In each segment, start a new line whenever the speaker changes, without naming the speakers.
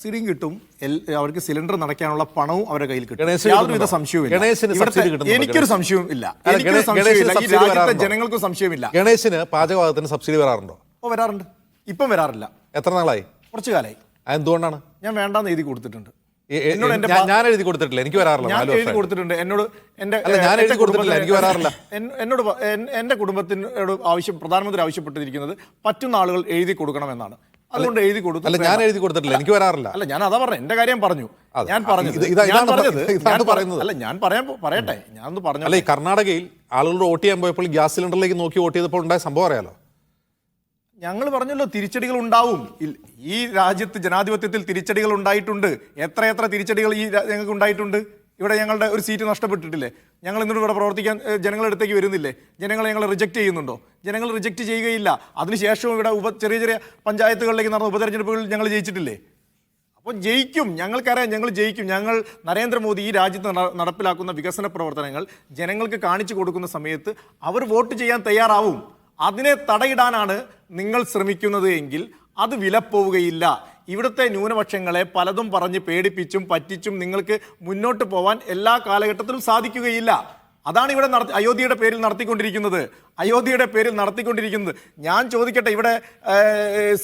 സബ്സിഡിയും കിട്ടും, അവർക്ക് സിലിണ്ടർ നടക്കാനുള്ള പണവും അവരുടെ കയ്യിൽ കിട്ടും.
ഗണേശന്
യാതൊരുവിധ സംശയവും എനിക്കൊരു സംശയവും ഇല്ല. ഈ രാജ്യത്തെ ജനങ്ങൾക്കും സംശയമില്ല.
ഗണേശന് പാചകവാതത്തിന് സബ്സിഡി വരാറുണ്ടോ?
വരാറുണ്ട്. ഇപ്പം വരാറില്ല.
എത്ര നാളായി?
കുറച്ചു കാലമായി.
എന്തുകൊണ്ടാണ്?
ഞാൻ വേണ്ടാന്ന് എഴുതി കൊടുത്തിട്ടുണ്ട്.
ഞാൻ എഴുതി കൊടുത്തിട്ടില്ല, എനിക്ക് വരാറില്ല.
ഞാൻ എഴുതി കൊടുത്തിട്ടുണ്ട്. എന്നോട്
ഞാൻ എഴുതി കൊടുത്തിട്ടില്ല, എനിക്ക് വരാറില്ല.
എന്നോട് എന്റെ കുടുംബത്തിനോട് പ്രധാനമന്ത്രി ആവശ്യപ്പെട്ടിരിക്കുന്നത് പറ്റുന്ന ആളുകൾ എഴുതി കൊടുക്കണമെന്നാണ്. അതുകൊണ്ട് എഴുതി കൊടുത്തു.
അല്ല, ഞാൻ എഴുതി കൊടുത്തിട്ടില്ല, എനിക്ക് വരാറില്ല.
അല്ല, ഞാൻ അതാ പറഞ്ഞു, എന്റെ കാര്യം പറഞ്ഞു. ഞാൻ പറയട്ടെ, ഞാനൊന്ന് പറഞ്ഞു.
അല്ല, ഈ കർണാടകയിൽ ആളുകളോട് വോട്ട് ചെയ്യാൻ പോയപ്പോൾ ഗ്യാസ് സിലിണ്ടറിലേക്ക് നോക്കി വോട്ട് ചെയ്തപ്പോൾ ഉണ്ടായ സംഭവം അറിയാലോ.
ഞങ്ങൾ പറഞ്ഞല്ലോ, തിരിച്ചടികൾ ഉണ്ടാവും. ഈ രാജ്യത്ത് ജനാധിപത്യത്തിൽ തിരിച്ചടികൾ ഉണ്ടായിട്ടുണ്ട്. എത്ര തിരിച്ചടികൾ ഈ ഞങ്ങൾക്ക് ഉണ്ടായിട്ടുണ്ട്. ഇവിടെ ഞങ്ങളുടെ ഒരു സീറ്റ് നഷ്ടപ്പെട്ടിട്ടില്ലേ? ഞങ്ങൾ ഇന്നിട്ട് ഇവിടെ പ്രവർത്തിക്കാൻ ജനങ്ങളുടെ അടുത്തേക്ക് വരുന്നില്ലേ? ജനങ്ങൾ ഞങ്ങളെ റിജക്റ്റ് ചെയ്യുന്നുണ്ടോ? ജനങ്ങൾ റിജക്റ്റ് ചെയ്യുകയില്ല. അതിനുശേഷവും ഇവിടെ ചെറിയ പഞ്ചായത്തുകളിലേക്ക് നടന്ന ഉപതെരഞ്ഞെടുപ്പുകളിൽ ഞങ്ങൾ ജയിച്ചിട്ടില്ലേ? അപ്പോൾ ജയിക്കും, ഞങ്ങൾക്കറിയാം, ഞങ്ങൾ ജയിക്കും. ഞങ്ങൾ നരേന്ദ്രമോദി ഈ രാജ്യത്ത് നടപ്പിലാക്കുന്ന വികസന പ്രവർത്തനങ്ങൾ ജനങ്ങൾക്ക് കാണിച്ചു കൊടുക്കുന്ന സമയത്ത് അവർ വോട്ട് ചെയ്യാൻ തയ്യാറാവും. അതിനെ തടയിടാനാണ് നിങ്ങൾ ശ്രമിക്കുന്നത് എങ്കിൽ അത് വിലപ്പോവുകയില്ല. ഇവിടുത്തെ ന്യൂനപക്ഷങ്ങളെ പലതും പറഞ്ഞ് പേടിപ്പിച്ചും പറ്റിച്ചും നിങ്ങൾക്ക് മുന്നോട്ട് പോവാൻ എല്ലാ കാലഘട്ടത്തിലും സാധിക്കുകയില്ല. അതാണ് ഇവിടെ അയോധ്യയുടെ പേരിൽ നടത്തിക്കൊണ്ടിരിക്കുന്നത്. ഞാൻ ചോദിക്കട്ടെ, ഇവിടെ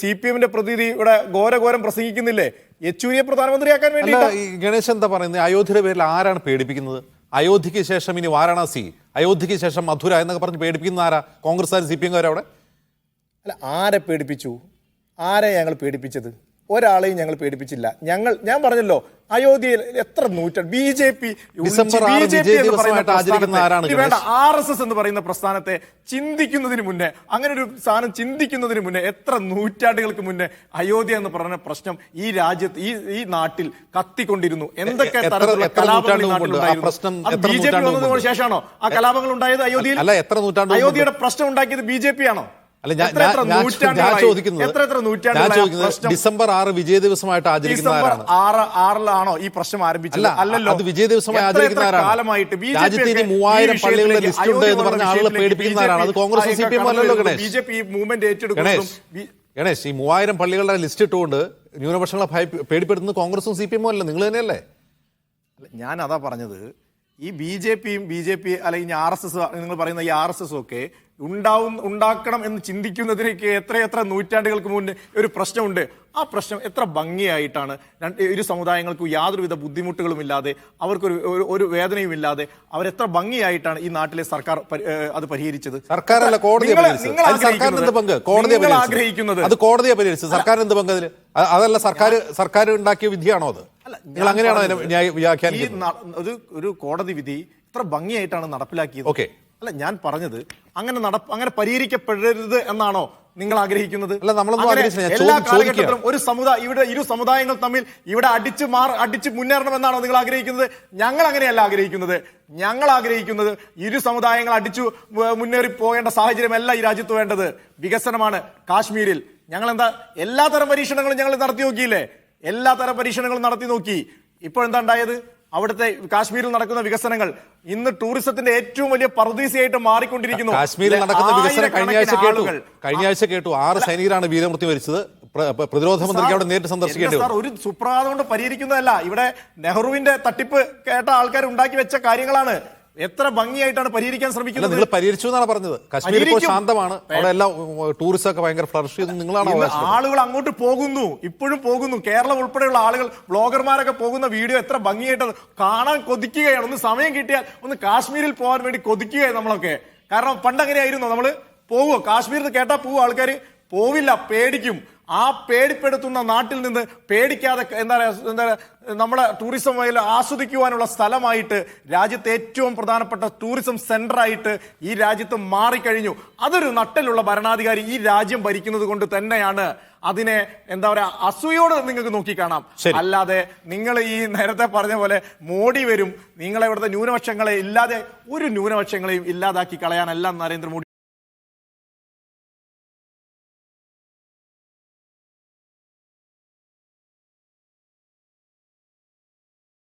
CPM-ന്റെ പ്രതിനിധി ഇവിടെ ഘോരം പ്രസംഗിക്കുന്നില്ലേ യെച്ചൂരിയെ പ്രധാനമന്ത്രിയാക്കാൻ വേണ്ടി?
ഗണേശ് എന്താ പറയുന്നത്? അയോധ്യയുടെ പേരിൽ ആരാണ് പേടിപ്പിക്കുന്നത്? അയോധ്യയ്ക്ക് ശേഷം ഇനി വാരാണസി, അയോധ്യയ്ക്ക് ശേഷം മധുര എന്നൊക്കെ പറഞ്ഞ് പേടിപ്പിക്കുന്ന ആരാ? കോൺഗ്രസ്സുകാരും CPM-കാരും അവിടെ?
അല്ല, ആരെ പേടിപ്പിച്ചു? ആരെ ഞങ്ങൾ പേടിപ്പിച്ചത്? ഒരാളെയും ഞങ്ങൾ പേടിപ്പിച്ചില്ല. ഞാൻ പറഞ്ഞല്ലോ, അയോധ്യയിൽ എത്ര നൂറ്റാണ്ട് BJP RSS എന്ന് പറയുന്ന പ്രസ്ഥാനത്തെ ചിന്തിക്കുന്നതിന് മുന്നേ, അങ്ങനെ ഒരു സാധനം ചിന്തിക്കുന്നതിന് മുന്നേ, എത്ര നൂറ്റാണ്ടുകൾക്ക് മുന്നേ അയോധ്യ എന്ന് പറയുന്ന പ്രശ്നം ഈ രാജ്യത്ത് ഈ നാട്ടിൽ കത്തിക്കൊണ്ടിരുന്നു. എന്തൊക്കെ തരത്തിലുള്ള കലാപങ്ങൾ ഈ നാട്ടിലുണ്ടായിരുന്നു? BJP വന്നതിന് ശേഷമാണ് ആ കലാപങ്ങൾ ഉണ്ടായത് അയോധ്യയിൽ. അയോധ്യയുടെ പ്രശ്നം ഉണ്ടാക്കിയത് BJP ആണോ?
ഡിസംബർ 6 വിജയ ദിവസമായിട്ട് ആചരിക്കുന്നവരാണ്.
6-ാണോ ഈ പ്രശ്നം ആരംഭിച്ചത്? അല്ലല്ലോ,
അത് വിജയ ദിവസമായി ആചരിക്കുന്നവരാണ്. രാജ്യത്ത് ഇനി 3000 പള്ളികളുടെ ലിസ്റ്റ് ഉണ്ട് എന്ന് പറഞ്ഞ ആളുകളെ പേടിപ്പിക്കുന്നവരാണ്. അത് കോൺഗ്രസ് CPM അല്ലല്ലോ ഗണേഷ്.
BJP മൂവ്മെന്റ് ഏറ്റെടുക്കുന്നു.
ഗണേഷ്, ഈ 3000 പള്ളികളുടെ ലിസ്റ്റ് ഇട്ടുകൊണ്ട് ന്യൂനപക്ഷങ്ങളെ പേടിപ്പെടുത്തുന്നത് കോൺഗ്രസും CPM അല്ല, നിങ്ങൾ തന്നെയല്ലേ?
ഞാൻ അതാ പറഞ്ഞത്, ഈ BJP അല്ലെങ്കിൽ RSS, നിങ്ങൾ പറയുന്ന ഈ RSS ഒക്കെ ഉണ്ടാക്കണം എന്ന് ചിന്തിക്കുന്നതിലേക്ക് എത്ര നൂറ്റാണ്ടുകൾക്ക് മുന്നേ ഒരു പ്രശ്നമുണ്ട്. ആ പ്രശ്നം എത്ര ഭംഗിയായിട്ടാണ് ഇരു സമുദായങ്ങൾക്കും യാതൊരുവിധ ബുദ്ധിമുട്ടുകളും ഇല്ലാതെ, അവർക്കൊരു വേദനയും ഇല്ലാതെ അവരെത്ര ഭംഗിയായിട്ടാണ് ഈ നാട്ടിലെ സർക്കാർ അത് പരിഹരിച്ചത്.
സർക്കാരല്ല, കോടതിയെ ആഗ്രഹിക്കുന്നത്. അത് കോടതിയെ പരിഹരിച്ചത്. സർക്കാരിന് എന്ത് പങ്ക് അതിൽ? അതല്ല, സർക്കാർ ഉണ്ടാക്കിയ വിധിയാണോ അത്? നിങ്ങൾ അങ്ങനെയാണോ വ്യാഖ്യാനിക്കുന്നത്?
ഒരു കോടതി വിധി ഇത്ര ഭംഗിയായിട്ടാണ് നടപ്പിലാക്കിയത്.
ഓക്കെ,
അല്ല, ഞാൻ പറഞ്ഞത് അങ്ങനെ പരിഹരിക്കപ്പെടരുത് എന്നാണോ നിങ്ങൾ ആഗ്രഹിക്കുന്നത്? എല്ലാ കാലഘട്ടത്തിലും ഇവിടെ ഇരു സമുദായങ്ങൾ തമ്മിൽ ഇവിടെ അടിച്ച് മുന്നേറണമെന്നാണോ നിങ്ങൾ ആഗ്രഹിക്കുന്നത്? ഞങ്ങൾ അങ്ങനെയല്ല ആഗ്രഹിക്കുന്നത്. ഞങ്ങൾ ആഗ്രഹിക്കുന്നത് ഇരു സമുദായങ്ങൾ അടിച്ചു മുന്നേറി പോകേണ്ട സാഹചര്യമല്ല ഈ രാജ്യത്ത് വേണ്ടത്. വികസനമാണ്. കാശ്മീരിൽ ഞങ്ങൾ എല്ലാതരം പരീക്ഷണങ്ങളും ഞങ്ങൾ നടത്തി നോക്കിയില്ലേ? എല്ലാതരം പരീക്ഷണങ്ങളും നടത്തി നോക്കി. ഇപ്പോൾ എന്താ ഉണ്ടായത്? അവിടുത്തെ കാശ്മീരിൽ നടക്കുന്ന വികസനങ്ങൾ ഇന്ന് ടൂറിസത്തിന്റെ ഏറ്റവും വലിയ പർദീസയായിട്ട് മാറിക്കൊണ്ടിരിക്കുന്നു.
കാശ്മീരിൽ നടക്കുന്ന വികസനം കഴിഞ്ഞ ആഴ്ച കേട്ടു 6 സൈനികരാണ് വീരമൃത്യു വരിച്ചത്. പ്രതിരോധ മന്ത്രിക്ക് അവിടെ നേരിട്ട് സന്ദർശിക്കേണ്ടി വന്നു.
ഒരു സുപ്രഭാതം കൊണ്ട് പരിഹരിക്കുന്നതല്ല. ഇവിടെ നെഹ്റുവിന്റെ തട്ടിപ്പ് കേട്ട ആൾക്കാർ ഉണ്ടാക്കി വെച്ച കാര്യങ്ങളാണ്. എത്ര ഭംഗിയായിട്ടാണ് പരിഹരിക്കാൻ ശ്രമിക്കുന്നത്.
നിങ്ങൾ പരിഹരിച്ചു എന്നാണ് പറഞ്ഞത്. കാശ്മീർ ഇപ്പോൾ ശാന്തമാണ്, അവിടെ എല്ലാം ടൂറിസം ഒക്കെ ഭയങ്കര ഫ്ലറിഷ് ചെയ്യുന്നു. നിങ്ങളാണ്
ആളുകൾ അങ്ങോട്ട് പോകുന്നു, ഇപ്പോഴും പോകുന്നു. കേരളം ഉൾപ്പെടെയുള്ള ആളുകൾ, ബ്ലോഗർമാരൊക്കെ പോകുന്ന വീഡിയോ എത്ര ഭംഗിയായിട്ട് കാണാൻ കൊതിക്കുകയാണ്. ഒന്ന് സമയം കിട്ടിയാൽ ഒന്ന് കാശ്മീരിൽ പോകാൻ വേണ്ടി കൊതിക്കുകയാണ് നമ്മളൊക്കെ. കാരണം പണ്ടങ്ങനെയായിരുന്നു, നമ്മൾ പോവുമോ കാശ്മീരിൽ കേട്ടാ പോവും ആൾക്കാർ? പോവില്ല, പേടിക്കും. ആ പേടിപ്പെടുത്തുന്ന നാട്ടിൽ നിന്ന് പേടിക്കാതെ എന്താ നമ്മളെ ടൂറിസം മേഖല ആസ്വദിക്കുവാനുള്ള സ്ഥലമായിട്ട്, രാജ്യത്തെ ഏറ്റവും പ്രധാനപ്പെട്ട ടൂറിസം സെന്ററായിട്ട് ഈ രാജ്യത്ത് മാറിക്കഴിഞ്ഞു. അതൊരു നട്ടലുള്ള ഭരണാധികാരി ഈ രാജ്യം ഭരിക്കുന്നത് കൊണ്ട് തന്നെയാണ്. അതിനെ എന്താ പറയാ, അസൂയോട് നിങ്ങൾക്ക് നോക്കിക്കാണാം. അല്ലാതെ നിങ്ങൾ ഈ നേരത്തെ പറഞ്ഞ പോലെ മോഡി വരും, നിങ്ങളെ ഇവിടുത്തെ ന്യൂനപക്ഷങ്ങളെ ഒരു ന്യൂനപക്ഷങ്ങളെയും ഇല്ലാതാക്കി കളയാനല്ല നരേന്ദ്രമോദി